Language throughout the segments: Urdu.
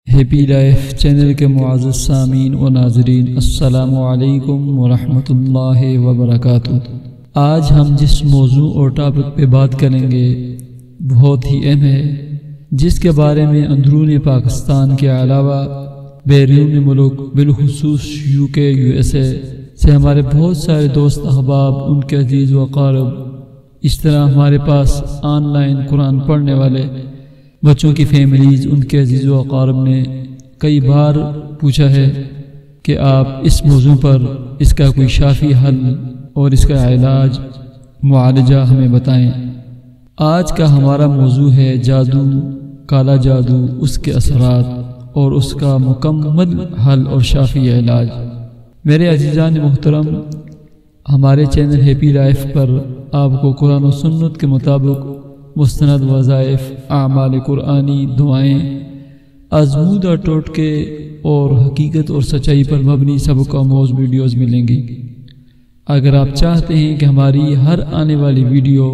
ہیپی لائف چینل کے معزز سامعین و ناظرین، السلام علیکم ورحمۃ اللہ وبرکاتہ۔ آج ہم جس موضوع اور ٹاپک پہ بات کریں گے بہت ہی اہم ہے، جس کے بارے میں اندرون پاکستان کے علاوہ بیرون ملک بالخصوص UK USA سے ہمارے بہت سارے دوست احباب، ان کے عزیز و اقارب، اس طرح ہمارے پاس آن لائن قرآن پڑھنے والے بچوں کی فیملیز، ان کے عزیز و اقارب نے کئی بار پوچھا ہے کہ آپ اس موضوع پر اس کا کوئی شافی حل اور اس کا علاج معالجہ ہمیں بتائیں۔ آج کا ہمارا موضوع ہے جادو، کالا جادو، اس کے اثرات اور اس کا مکمل حل اور شافی علاج۔ میرے عزیزان محترم، ہمارے چینل ہیپی لائف پر آپ کو قرآن و سنت کے مطابق مستند وظائف، اعمال قرآنی، دعائیں، آزمودہ ٹوٹکے اور حقیقت اور سچائی پر مبنی سبق آموز ویڈیوز ملیں گی۔ اگر آپ چاہتے ہیں کہ ہماری ہر آنے والی ویڈیو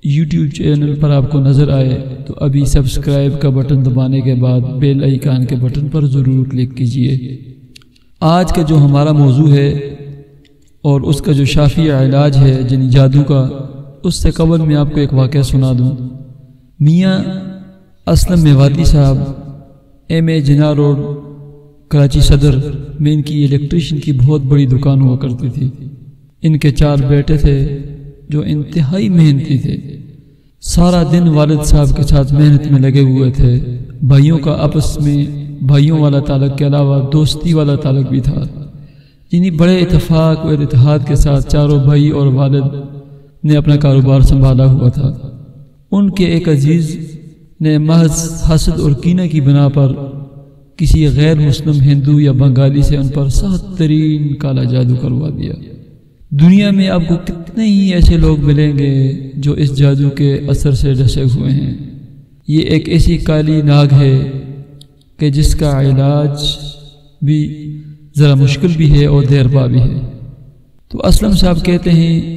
YouTube چینل پر آپ کو نظر آئے تو ابھی سبسکرائب کا بٹن دبانے کے بعد بیل آئیکن کے بٹن پر ضرور کلک کیجیے۔ آج کا جو ہمارا موضوع ہے اور اس کا جو شافی علاج ہے یعنی جادو کا، اس سے قبل میں آپ کو ایک واقعہ سنا دوں۔ میاں اسلم میواتی صاحب MA جناح روڈ کراچی صدر میں ان کی الیکٹریشین کی بہت بڑی دکان ہوا کرتی تھی۔ ان کے 4 بیٹے تھے جو انتہائی محنتی تھے، سارا دن والد صاحب کے ساتھ محنت میں لگے ہوئے تھے۔ بھائیوں کا آپس میں بھائیوں والا تعلق کے علاوہ دوستی والا تعلق بھی تھا، یعنی بڑے اتفاق اور اتحاد کے ساتھ چاروں بھائی اور والد نے اپنا کاروبار سنبھالا ہوا تھا۔ ان کے ایک عزیز نے محض حسد اور کینہ کی بنا پر کسی غیر مسلم ہندو یا بنگالی سے ان پر سخت ترین کالا جادو کروا دیا۔ دنیا میں آپ کو کتنے ہی ایسے لوگ ملیں گے جو اس جادو کے اثر سے ڈسے ہوئے ہیں۔ یہ ایک ایسی کالی ناگ ہے کہ جس کا علاج بھی ذرا مشکل بھی ہے اور دیر پا بھی ہے۔ تو اسلم صاحب کہتے ہیں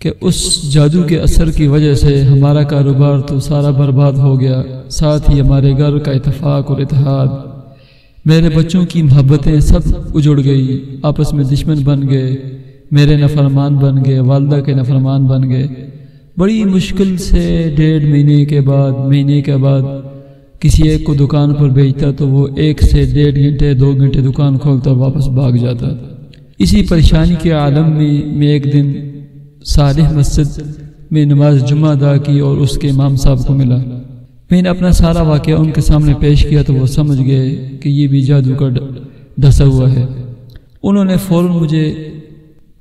کہ اس جادو کے اثر کی وجہ سے ہمارا کاروبار تو سارا برباد ہو گیا، ساتھ ہی ہمارے گھر کا اتفاق اور اتحاد، میرے بچوں کی محبتیں سب اجڑ گئی، آپس میں دشمن بن گئے، میرے نافرمان بن گئے، والدہ کے نافرمان بن گئے۔ بڑی مشکل سے 1.5 مہینے کے بعد کسی ایک کو دکان پر بھیجتا تو وہ 1 سے 1.5 گھنٹے 2 گھنٹے دکان کھولتا اور واپس بھاگ جاتا۔ اسی پریشانی کے عالم میں ایک دن صالح مسجد میں نماز جمعہ ادا کی اور اس کے امام صاحب کو ملا۔ میں نے اپنا سارا واقعہ ان کے سامنے پیش کیا تو وہ سمجھ گئے کہ یہ بھی جادو کا ڈسا ہوا ہے۔ انہوں نے فوراً مجھے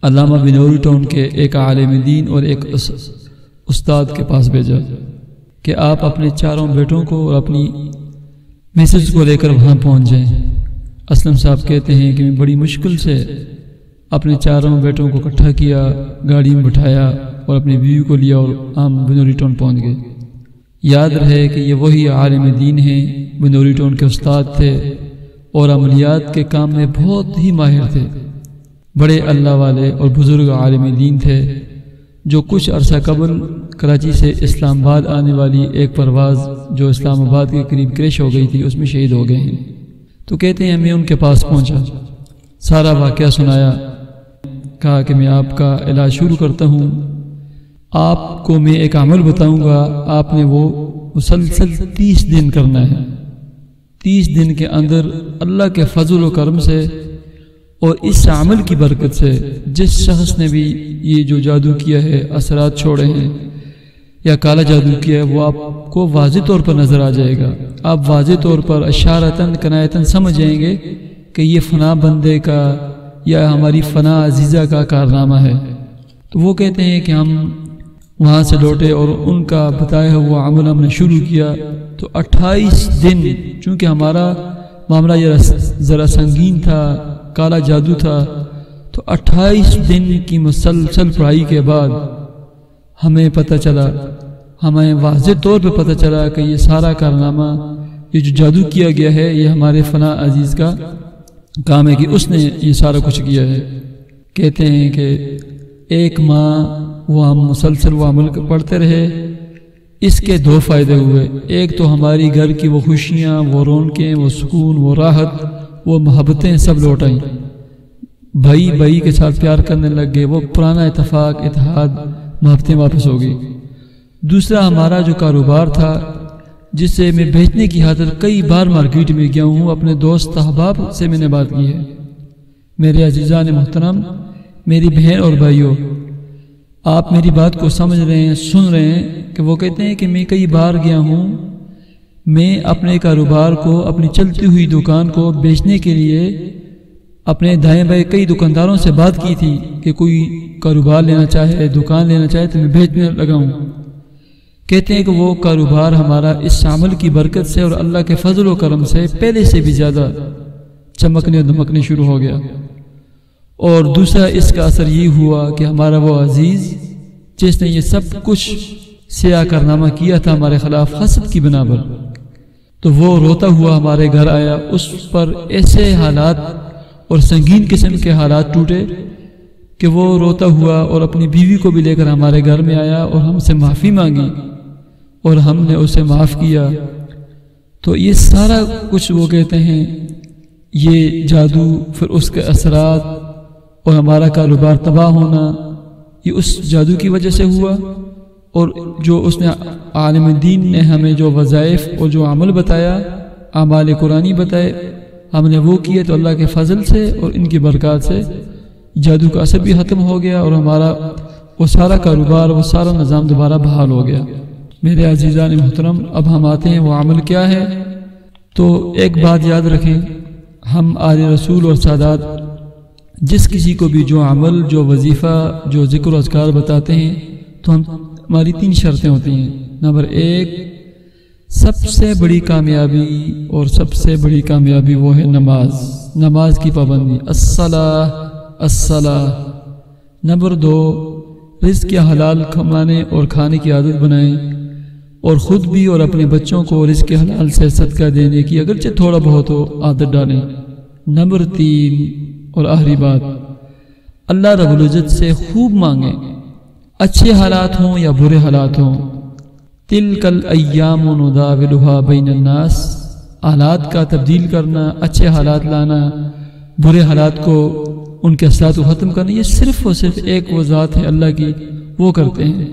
علامہ بنوری ٹاؤن کے ایک عالم دین اور ایک استاد کے پاس بھیجا کہ آپ اپنے 4 بیٹوں کو اور اپنی میسج کو لے کر وہاں پہنچ جائیں۔ اسلم صاحب کہتے ہیں کہ میں بڑی مشکل سے اپنے 4 بیٹوں کو اکٹھا کیا، گاڑی میں بٹھایا اور اپنی بیوی کو لیا اور ہم بنوری ٹاؤن پہنچ گئے۔ یاد رہے کہ یہ وہی عالم دین ہیں، بنوری ٹاؤن کے استاد تھے اور عملیات کے کام میں بہت ہی ماہر تھے، بڑے اللہ والے اور بزرگ عالم دین تھے، جو کچھ عرصہ قبل کراچی سے اسلام آباد آنے والی ایک پرواز جو اسلام آباد کے قریب کریش ہو گئی تھی اس میں شہید ہو گئے ہیں۔ تو کہتے ہیں میں ان کے پاس پہنچا، سارا واقعہ سنایا، کہا کہ میں آپ کا علاج شروع کرتا ہوں، آپ کو میں ایک عمل بتاؤں گا، آپ نے وہ مسلسل 30 دن کرنا ہے۔ 30 دن کے اندر اللہ کے فضل و کرم سے اور اس عمل کی برکت سے جس شخص نے بھی یہ جو جادو کیا ہے، اثرات چھوڑے ہیں یا کالا جادو کیا ہے، وہ آپ کو واضح طور پر نظر آ جائے گا۔ آپ واضح طور پر اشارتاً کنایتاً سمجھ جائیں گے کہ یہ فنا بندے کا یا ہماری فنا عزیزہ کا کارنامہ ہے۔ تو وہ کہتے ہیں کہ ہم وہاں سے لوٹے اور ان کا بتایا ہوا عمل ہم نے شروع کیا تو 28 دن، چونکہ ہمارا معاملہ یہ ذرا سنگین تھا، کالا جادو تھا، تو 28 دن کی مسلسل پڑھائی کے بعد ہمیں پتہ چلا، ہمیں واضح طور پہ پتہ چلا کہ یہ سارا کارنامہ، یہ جو جادو کیا گیا ہے، یہ ہمارے فنا عزیز کا کام ہے کہ اس نے یہ سارا کچھ کیا ہے۔ کہتے ہیں کہ 1 ماہ وہ ہم مسلسل وہ عمل پڑھتے رہے، اس کے دو فائدے ہوئے، ایک تو ہماری گھر کی وہ خوشیاں، وہ رونقیں، وہ سکون، وہ راحت، وہ محبتیں سب لوٹ آئیں، بھائی بھائی کے ساتھ پیار کرنے لگ گئے، وہ پرانا اتفاق، اتحاد، محبتیں واپس ہو گئی۔ دوسرا، ہمارا جو کاروبار تھا جس سے میں بیچنے کی خاطر کئی بار مارکیٹ میں گیا ہوں، اپنے دوست احباب سے میں نے بات کی ہے۔ میرے عزیزان محترم، میری بہن اور بھائیوں، آپ میری بات کو سمجھ رہے ہیں، سن رہے ہیں کہ وہ کہتے ہیں کہ میں کئی بار گیا ہوں، میں اپنے کاروبار کو، اپنی چلتی ہوئی دکان کو بیچنے کے لیے اپنے دائیں بائیں کئی دکانداروں سے بات کی تھی کہ کوئی کاروبار لینا چاہے، دکان لینا چاہے تو میں بیچنے لگا ہوں۔ کہتے ہیں کہ وہ کاروبار ہمارا اس عمل کی برکت سے اور اللہ کے فضل و کرم سے پہلے سے بھی زیادہ چمکنے اور دمکنے شروع ہو گیا۔ اور دوسرا اس کا اثر یہ ہوا کہ ہمارا وہ عزیز جس نے یہ سب کچھ سیاہ کارنامہ کیا تھا ہمارے خلاف حسد کی بنا پر، تو وہ روتا ہوا ہمارے گھر آیا۔ اس پر ایسے حالات اور سنگین قسم کے حالات ٹوٹے کہ وہ روتا ہوا اور اپنی بیوی کو بھی لے کر ہمارے گھر میں آیا اور ہم سے معافی مانگی اور ہم نے اسے معاف کیا۔ تو یہ سارا کچھ وہ کہتے ہیں یہ جادو، پھر اس کے اثرات اور ہمارا کاروبار تباہ ہونا، یہ اس جادو کی وجہ سے ہوا۔ اور جو اس نے عالم دین نے ہمیں جو وظائف اور جو عمل بتایا، اعمال قرآنی بتائے، ہم نے وہ کیے تو اللہ کے فضل سے اور ان کی برکات سے جادو کا اثر بھی ختم ہو گیا اور ہمارا وہ سارا کاروبار، وہ سارا نظام دوبارہ بحال ہو گیا۔ میرے عزیزان محترم، اب ہم آتے ہیں وہ عمل کیا ہے۔ تو ایک بات یاد رکھیں، ہم آل رسول اور سادات جس کسی کو بھی جو عمل، جو وظیفہ، جو ذکر و اذکار بتاتے ہیں تو ہماری 3 شرطیں ہوتی ہیں۔ نمبر 1، سب سے بڑی کامیابی اور سب سے بڑی کامیابی وہ ہے نماز کی پابندی، الصلاۃ۔ نمبر 2، رزق حلال کمانے اور کھانے کی عادت بنائیں اور خود بھی اور اپنے بچوں کو رزق حلال سے صدقہ دینے کی اگرچہ تھوڑا بہت ہو عادت ڈالیں۔ نمبر 3 اور آخری بات، اللہ رب العزت سے خوب مانگیں، اچھے حالات ہوں یا برے حالات ہوں۔ تلک الایام نداولها بین الناس، حالات کا تبدیل کرنا، اچھے حالات لانا، برے حالات کو ان کے اثرات کو ختم کرنا، یہ صرف اور صرف ایک وہ ذات ہے اللہ کی، وہ کرتے ہیں۔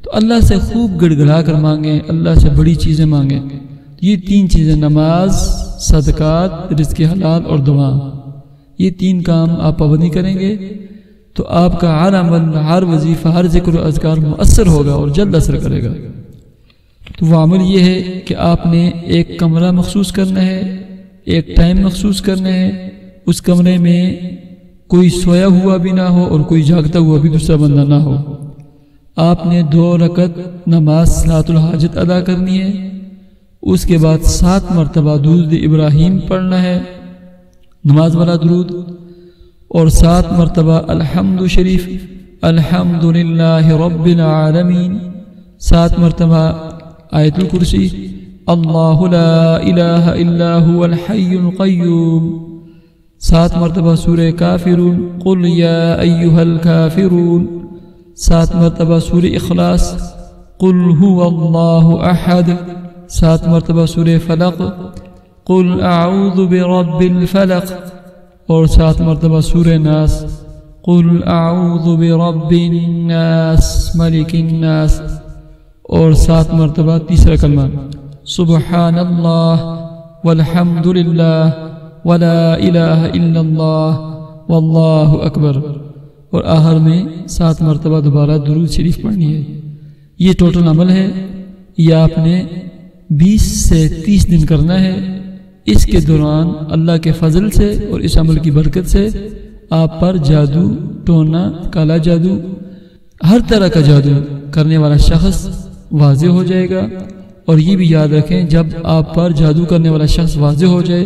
تو اللہ سے خوب گڑ گڑا کر مانگیں، اللہ سے بڑی چیزیں مانگیں۔ یہ 3 چیزیں، نماز، صدقات، رزق حلال اور دعا، یہ 3 کام آپ پابندی کریں گے تو آپ کا ہر عمل، ہر وظیفہ، ہر ذکر و اذکار مؤثر ہوگا اور جلد اثر کرے گا۔ تو وہ عمل یہ ہے کہ آپ نے ایک کمرہ مخصوص کرنا ہے، ایک ٹائم مخصوص کرنا ہے، اس کمرے میں کوئی سویا ہوا بھی نہ ہو اور کوئی جاگتا ہوا بھی دوسرا بندہ نہ ہو۔ آپ نے 2 رکعت نماز صلاۃ الحاجت ادا کرنی ہے، اس کے بعد 7 مرتبہ درود ابراہیم پڑھنا ہے، نماز والا درود، اور 7 مرتبہ الحمد شریف، الحمدللہ رب العالمین، 7 مرتبہ آیت الکرسی، اللہ لا الہ الا هو الحی القیوم، 7 مرتبہ سورہ کافرون، قل یا ایہا الکافرون، 7 مرتبہ سورہ اخلاص، قل هو اللہ احد، 7 مرتبہ سورہ فلق، قل اعوذ برب الفلق، اور 7 مرتبہ سورہ ناس، قل اعوذ برب الناس ملک الناس، اور 7 مرتبہ تیسرا کلمہ سبحان اللہ والحمد للہ ولا الہ الا اللہ واللہ اکبر، اور آخر میں 7 مرتبہ دوبارہ درود شریف پڑھنی ہے۔ یہ ٹوٹل عمل ہے، یہ آپ نے 20 سے 30 دن کرنا ہے۔ اس کے دوران اللہ کے فضل سے اور اس عمل کی برکت سے آپ پر جادو، ٹونا، کالا جادو، ہر طرح کا جادو کرنے والا شخص واضح ہو جائے گا۔ اور یہ بھی یاد رکھیں، جب آپ پر جادو کرنے والا شخص واضح ہو جائے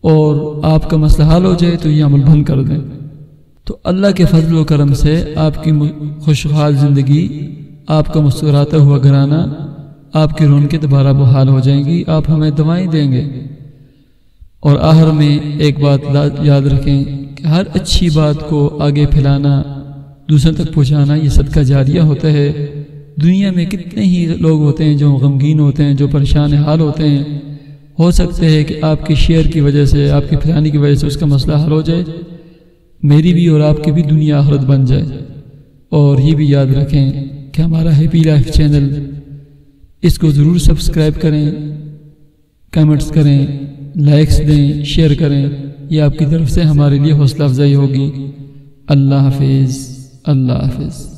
اور آپ کا مسئلہ حل ہو جائے تو یہ عمل بند کر دیں۔ تو اللہ کے فضل و کرم سے آپ کی خوشحال زندگی، آپ کا مسکراتا ہوا گھرانہ، آپ کی رونقیں دوبارہ بحال ہو جائیں گی۔ آپ ہمیں دعائیں دیں گے۔ اور آخر میں ایک بات یاد رکھیں کہ ہر اچھی بات کو آگے پھیلانا، دوسروں تک پہنچانا، یہ صدقہ جاریہ ہوتا ہے۔ دنیا میں کتنے ہی لوگ ہوتے ہیں جو غمگین ہوتے ہیں، جو پریشان حال ہوتے ہیں۔ ہو سکتا ہے کہ آپ کے شیئر کی وجہ سے، آپ کی پھیلانے کی وجہ سے اس کا مسئلہ حل ہو جائے، میری بھی اور آپ کی بھی دنیا آخرت بن جائے۔ اور یہ بھی یاد رکھیں کہ ہمارا ہیپی لائف چینل، اس کو ضرور سبسکرائب کریں، کمنٹس کریں، لائکس دیں، شیئر کریں، یہ آپ کی طرف سے ہمارے لیے حوصلہ افزائی ہوگی۔ اللہ حافظ، اللہ حافظ۔